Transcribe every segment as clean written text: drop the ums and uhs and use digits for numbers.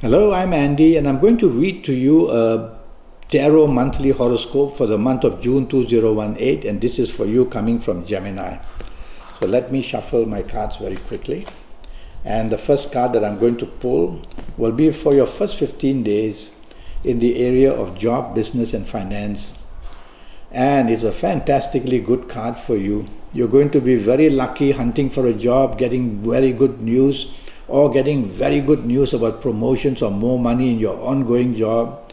Hello, I'm Andy, and I'm going to read to you a tarot monthly horoscope for the month of June 2018, and this is for you coming from Gemini. So let me shuffle my cards very quickly. And the first card that I'm going to pull will be for your first 15 days in the area of job, business, and finance. And it's a fantastically good card for you. You're going to be very lucky hunting for a job, getting very good news, or getting very good news about promotions or more money in your ongoing job.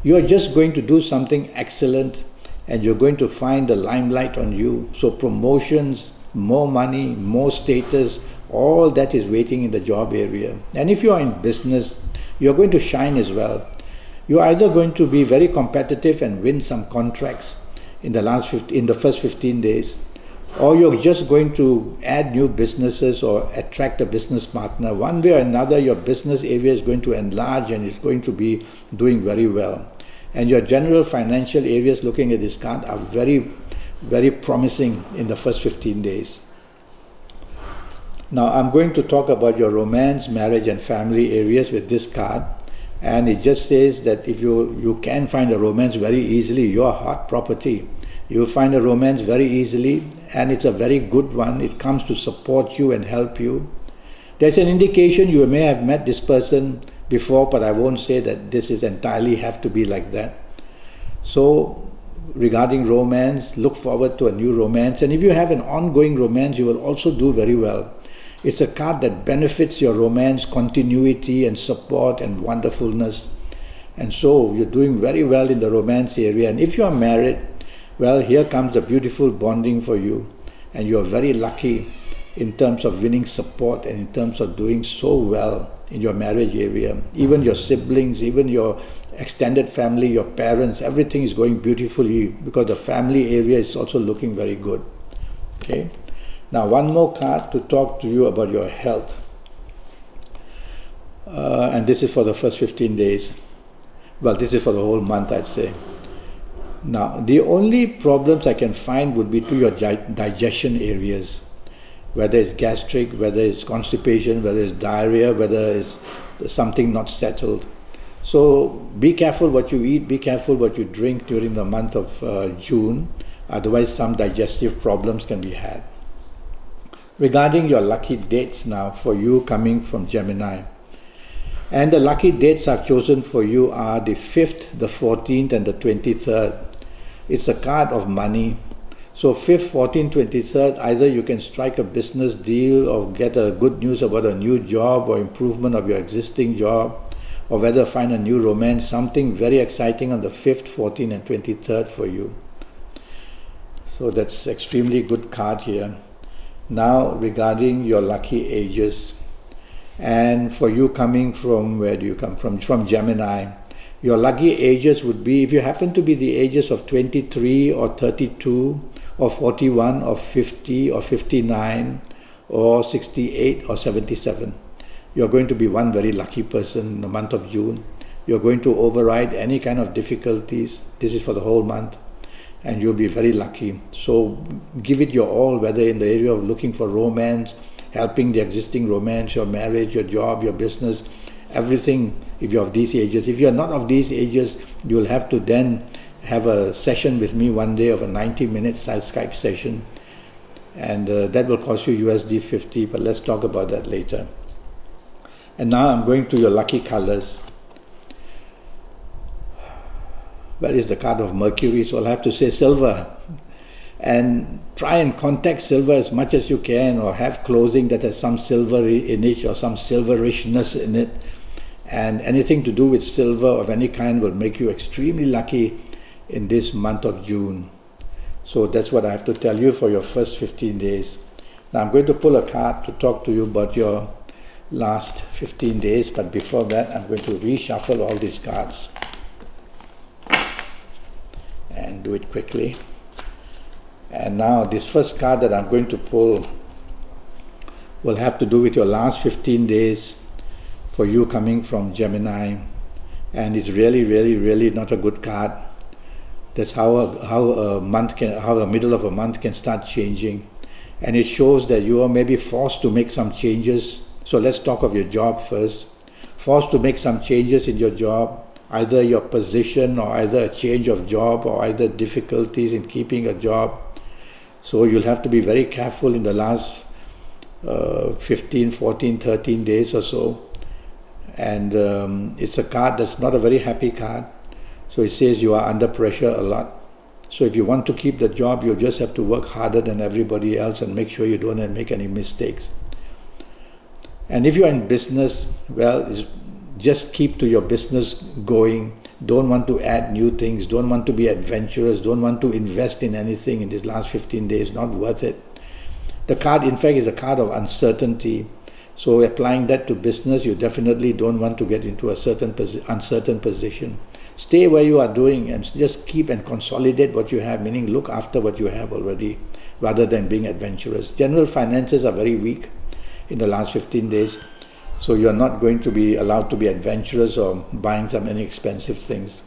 You're just going to do something excellent and you're going to find the limelight on you. So promotions, more money, more status, all that is waiting in the job area. And if you are in business, you're going to shine as well. You're either going to be very competitive and win some contracts in the first 15 days, or you're just going to add new businesses or attract a business partner. One way or another, your business area is going to enlarge and it's going to be doing very well. And your general financial areas, looking at this card, are very, very promising in the first 15 days. Now, I'm going to talk about your romance, marriage, and family areas with this card. And it just says that if you can find a romance very easily, your heart property. You'll find a romance very easily, and it's a very good one. It comes to support you and help you. There's an indication you may have met this person before, but I won't say that this is entirely have to be like that. So, regarding romance, look forward to a new romance. And if you have an ongoing romance, you will also do very well. It's a card that benefits your romance continuity and support and wonderfulness. And so, you're doing very well in the romance area. And if you are married, well, here comes the beautiful bonding for you, and you're very lucky in terms of winning support and in terms of doing so well in your marriage area. Even your siblings, even your extended family, your parents, everything is going beautifully because the family area is also looking very good. Okay. Now, one more card to talk to you about your health. And this is for the first 15 days. Well, this is for the whole month, I'd say. Now, the only problems I can find would be to your digestion areas, whether it's gastric, whether it's constipation, whether it's diarrhea, whether it's something not settled. So be careful what you eat, be careful what you drink during the month of June, otherwise some digestive problems can be had. Regarding your lucky dates now for you coming from Gemini. And the lucky dates I've chosen for you are the 5th, the 14th, and the 23rd. It's a card of money. So 5th, 14th, 23rd, either you can strike a business deal or get a good news about a new job or improvement of your existing job, or whether find a new romance, something very exciting on the 5th, 14th, and 23rd for you. So that's extremely good card here. Now regarding your lucky ages, and for you coming from, where do you come from? From Gemini. Your lucky ages would be, if you happen to be the ages of 23 or 32 or 41 or 50 or 59 or 68 or 77. You're going to be one very lucky person in the month of June. You're going to override any kind of difficulties. This is for the whole month. And you'll be very lucky. So give it your all, whether in the area of looking for romance, helping the existing romance, your marriage, your job, your business, everything, if you're of these ages. If you're not of these ages, you'll have to then have a session with me one day of a 90-minute Skype session. And that will cost you USD 50, but let's talk about that later. And now I'm going to your lucky colors. Well, it's the card of Mercury, so I'll have to say silver. And try and contact silver as much as you can, or have clothing that has some silver in it or some silverishness in it. And anything to do with silver of any kind will make you extremely lucky in this month of June. So that's what I have to tell you for your first 15 days. Now I'm going to pull a card to talk to you about your last 15 days, but before that I'm going to reshuffle all these cards and do it quickly. And now this first card that I'm going to pull will have to do with your last 15 days for you coming from Gemini. And it's really, really, really not a good card. That's how a middle of a month can start changing. And it shows that you are maybe forced to make some changes. So let's talk of your job first. forced to make some changes in your job, either your position or either a change of job or either difficulties in keeping a job. So you'll have to be very careful in the last 15, 14, 13 days or so. And it's a card that's not a very happy card. So it says you are under pressure a lot. So if you want to keep the job, you'll just have to work harder than everybody else and make sure you don't make any mistakes. And if you're in business, well, just keep to your business going. Don't want to add new things, don't want to be adventurous, don't want to invest in anything in these last 15 days, not worth it. The card, in fact, is a card of uncertainty. So applying that to business, you definitely don't want to get into a uncertain position. Stay where you are doing and just keep and consolidate what you have, meaning look after what you have already, rather than being adventurous. General finances are very weak in the last 15 days. So you're not going to be allowed to be adventurous or buying some inexpensive things.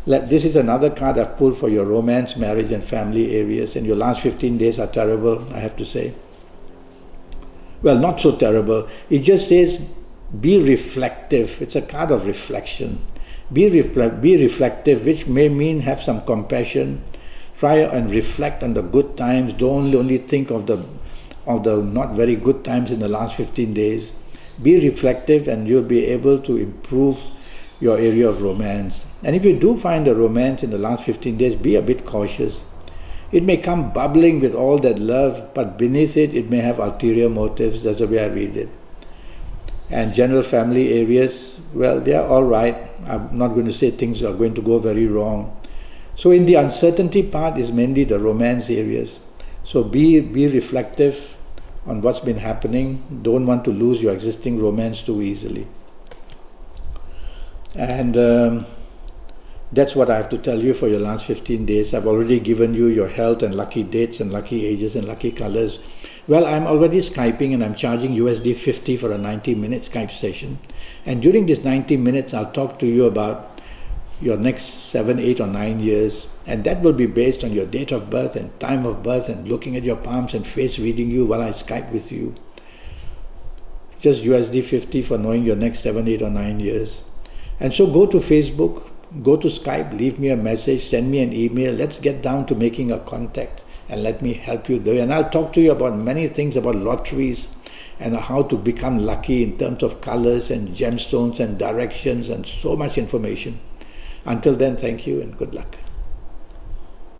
This is another card I've pulled for your romance, marriage and family areas, and your last 15 days are terrible, I have to say. Well, not so terrible. It just says, be reflective. It's a card of reflection. Be reflective, which may mean have some compassion. Try and reflect on the good times. Don't only think of the not very good times in the last 15 days. Be reflective and you'll be able to improve your area of romance. And if you do find a romance in the last 15 days, be a bit cautious. It may come bubbling with all that love, but beneath it, it may have ulterior motives. That's the way I read it. And general family areas, well, they are all right. I'm not going to say things are going to go very wrong. So in the uncertainty part is mainly the romance areas. So be reflective on what's been happening. Don't want to lose your existing romance too easily. And that's what I have to tell you for your last 15 days. I've already given you your health and lucky dates and lucky ages and lucky colors. Well, I'm already Skyping and I'm charging USD 50 for a 90-minute Skype session. And during this 90 minutes, I'll talk to you about your next 7, 8 or 9 years. And that will be based on your date of birth and time of birth and looking at your palms and face reading you while I Skype with you. Just USD 50 for knowing your next 7, 8 or 9 years. And so go to Facebook, go to Skype, leave me a message, send me an email. Let's get down to making a contact and let me help you there. And I'll talk to you about many things about lotteries and how to become lucky in terms of colors and gemstones and directions and so much information. Until then, thank you and good luck.